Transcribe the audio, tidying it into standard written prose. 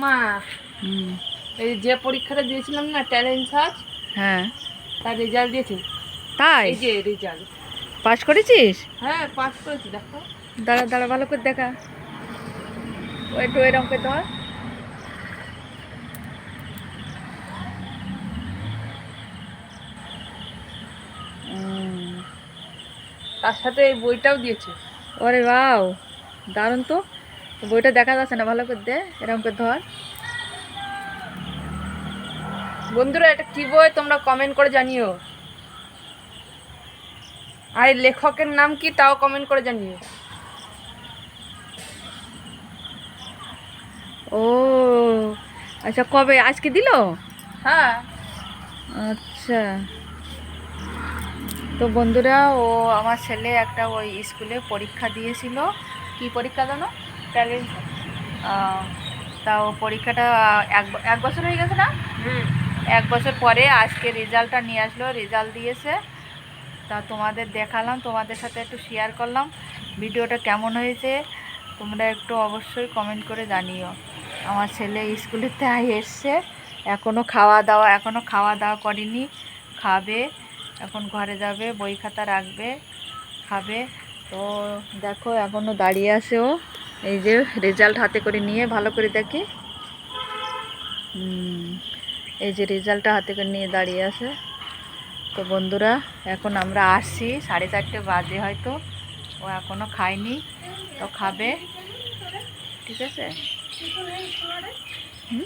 মা, হুম। এই যে পরীক্ষাটা দিয়েছিলাম না, ট্যালেন্ট সার্চ, হ্যাঁ। তার রেজাল্ট দিয়েছে। তাই? এই যে রেজাল্ট। পাস করেছিস? হ্যাঁ, পাস করেছি, দেখো। দাঁড়া দাঁড়া, ভালো করে দেখা। ও একটু এরকম করে ধর। তার সাথে এই বইটাও দিয়েছে। ওরে বাও, দারুণ তো। বইটা দেখা যাচ্ছে না, ভালো করে দে, এরকম করে ধর। বন্ধুরা, এটা কি বই তোমরা কমেন্ট করে জানিও। আর এই লেখকের নাম কি তাও কমেন্ট করে জানিও। ও আচ্ছা, কবে? আজকে দিল? হ্যাঁ। আচ্ছা। তো বন্ধুরা, আমার ছেলে একটা ওই স্কুলে পরীক্ষা দিয়েছিল। কি পরীক্ষা জানো? ট্যালেন্ট। তাও পরীক্ষাটা এক বছর হয়ে গেছে না? হুম। 1 বছর পরে আজকে রেজাল্টটা নিয়ে আসলো, রেজাল্ট দিয়েছে। তা তোমাদের দেখালাম, তোমাদের সাথে একটু শেয়ার করলাম। ভিডিওটা কেমন হয়েছে তোমরা একটু অবশ্যই কমেন্ট করে জানিও। আমার ছেলে স্কুলের থেকে এসছে, এখনও খাওয়া দাওয়া করেনি, খাবে। এখন ঘরে যাবে, বই খাতা রাখবে, খাবে। তো দেখো, এখনও দাঁড়িয়ে আছে ও। এই যে রেজাল্ট হাতে করে নিয়ে, ভালো করে দেখি। এই যে রেজাল্টটা হাতে করে নিয়ে দাঁড়িয়ে আছে। তো বন্ধুরা, এখন আমরা আসছি, 4:30 বাজে হয়তো। ও এখনও খায়নি, তো খাবে। ঠিক আছে। হুম।